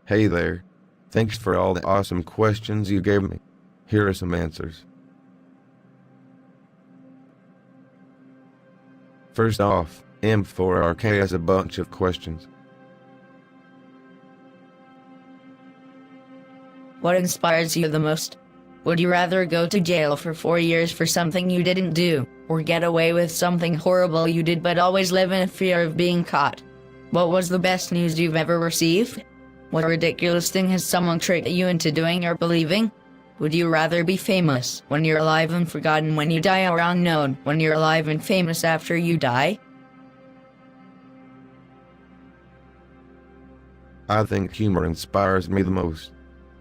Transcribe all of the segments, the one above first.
Hey there. Thanks for all the awesome questions you gave me. Here are some answers. First off, M4RK has a bunch of questions. What inspires you the most? Would you rather go to jail for 4 years for something you didn't do, or get away with something horrible you did but always live in fear of being caught? What was the best news you've ever received? What ridiculous thing has someone tricked you into doing or believing? Would you rather be famous when you're alive and forgotten when you die, or unknown when you're alive and famous after you die? I think humor inspires me the most.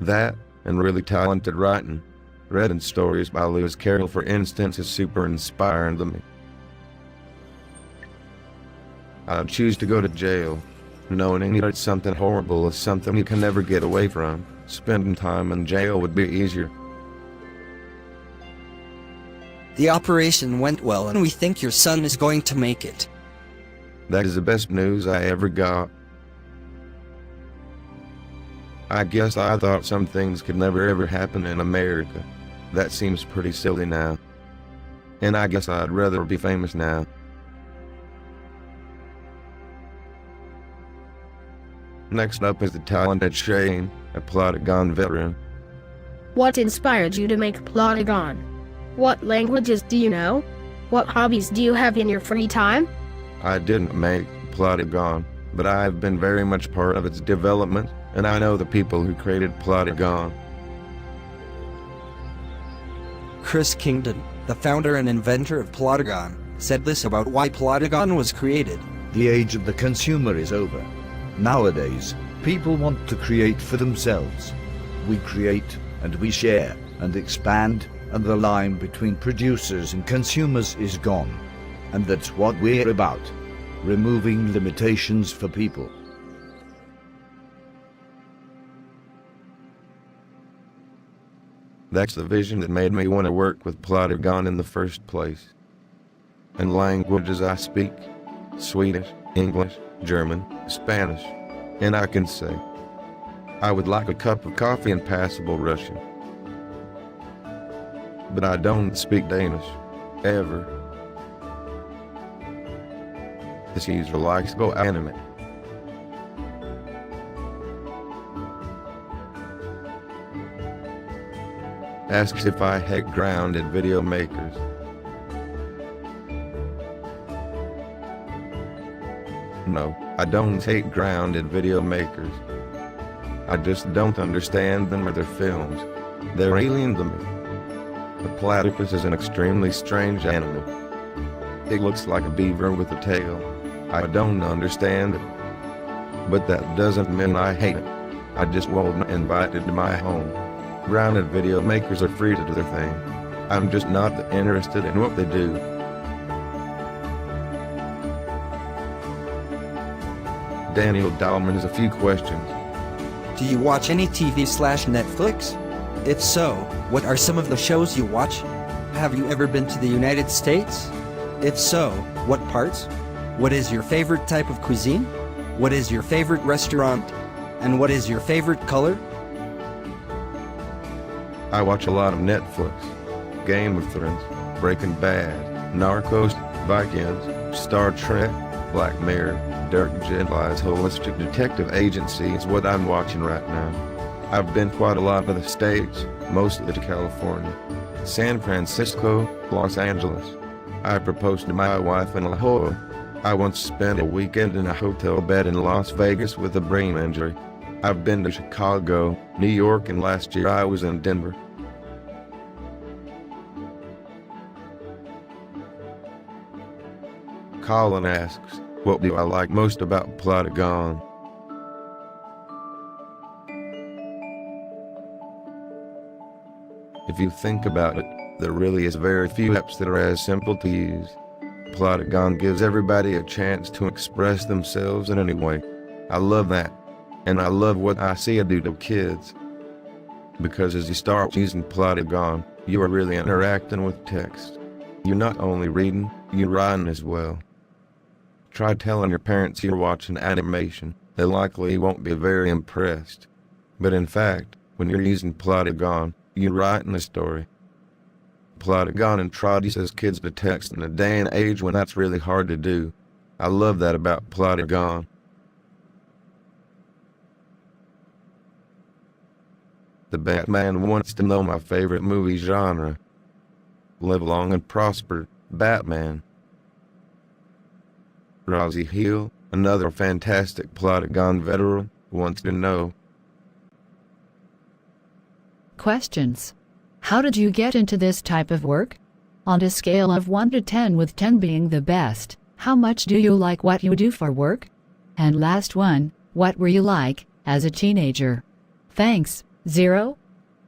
That, and really talented writing. Reading stories by Lewis Carroll, for instance, is super inspiring to me. I'd choose to go to jail. Knowing that something horrible is something you can never get away from. Spending time in jail would be easier. The operation went well and we think your son is going to make it. That is the best news I ever got. I guess I thought some things could never ever happen in America. That seems pretty silly now. And I guess I'd rather be famous now. Next up is the talented Shane, a Plotagon veteran. What inspired you to make Plotagon? What languages do you know? What hobbies do you have in your free time? I didn't make Plotagon, but I've been very much part of its development, and I know the people who created Plotagon. Chris Kingdon, the founder and inventor of Plotagon, said this about why Plotagon was created. The age of the consumer is over. Nowadays, people want to create for themselves. We create, and we share, and expand, and the line between producers and consumers is gone. And that's what we're about. Removing limitations for people. That's the vision that made me want to work with Plotagon in the first place. And languages I speak: Swedish, English, German, Spanish, and I can say, I would like a cup of coffee in passable Russian. But I don't speak Danish, ever. This user likes go anime. Asks if I hate grounded video makers. No, I don't hate grounded video makers. I just don't understand them or their films. They're alien to me. The platypus is an extremely strange animal. It looks like a beaver with a tail. I don't understand it. But that doesn't mean I hate it. I just won't invite it to my home. Grounded video makers are free to do their thing. I'm just not interested in what they do. Daniel Dahlman has a few questions. Do you watch any TV/Netflix? If so, what are some of the shows you watch? Have you ever been to the United States? If so, what parts? What is your favorite type of cuisine? What is your favorite restaurant? And what is your favorite color? I watch a lot of Netflix. Game of Thrones, Breaking Bad, Narcos, Vikings, Star Trek, Black Mirror, Dirk Gently's Holistic Detective Agency is what I'm watching right now. I've been quite a lot of the States, mostly to California, San Francisco, Los Angeles. I proposed to my wife in La Jolla. I once spent a weekend in a hotel bed in Las Vegas with a brain injury. I've been to Chicago, New York, and last year I was in Denver. Colin asks, what do I like most about Plotagon? If you think about it, there really is very few apps that are as simple to use. Plotagon gives everybody a chance to express themselves in any way. I love that. And I love what I see it do to kids. Because as you start using Plotagon, you are really interacting with text. You're not only reading, you're writing as well. Try telling your parents you're watching animation. They likely won't be very impressed. But in fact, when you're using Plotagon, you're writing a story. Plotagon introduces kids to text in a day and age when that's really hard to do. I love that about Plotagon. The Batman wants to know my favorite movie genre. Live long and prosper, Batman. Rosie Hill, another fantastic Plotagon veteran, wants to know. Questions. How did you get into this type of work? On a scale of 1 to 10, with 10 being the best, how much do you like what you do for work? And last one, what were you like as a teenager? Thanks. 0?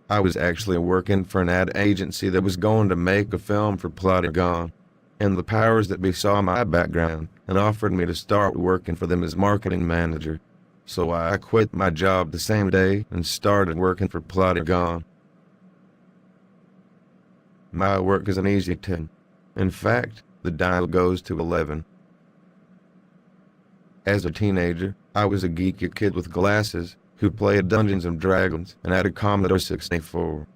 I was actually working for an ad agency that was going to make a film for Plotagon, and the powers that be saw my background and offered me to start working for them as marketing manager. So I quit my job the same day and started working for Plotagon. My work is an easy 10. In fact, the dial goes to 11. As a teenager, I was a geeky kid with glasses who played Dungeons & Dragons and had a Commodore 64.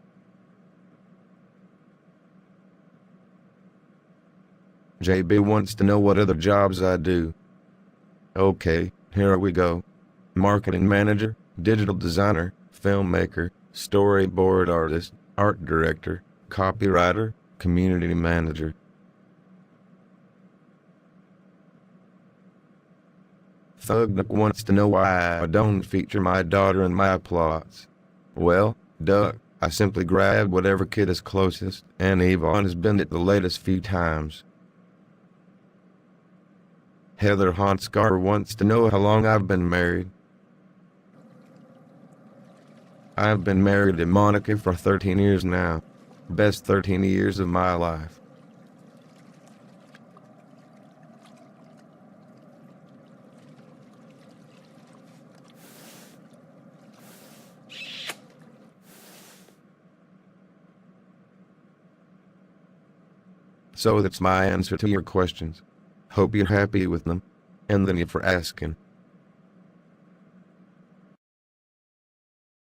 JB wants to know what other jobs I do. Okay, here we go. Marketing manager, digital designer, filmmaker, storyboard artist, art director, copywriter, community manager. Thugnuck wants to know why I don't feature my daughter in my plots. Well, Duck, I simply grab whatever kid is closest, and Yvonne has been it the latest few times. Heather Honskar wants to know how long I've been married. I've been married to Monica for 13 years now. Best 13 years of my life. So that's my answer to your questions. Hope you're happy with them. And thank you for asking.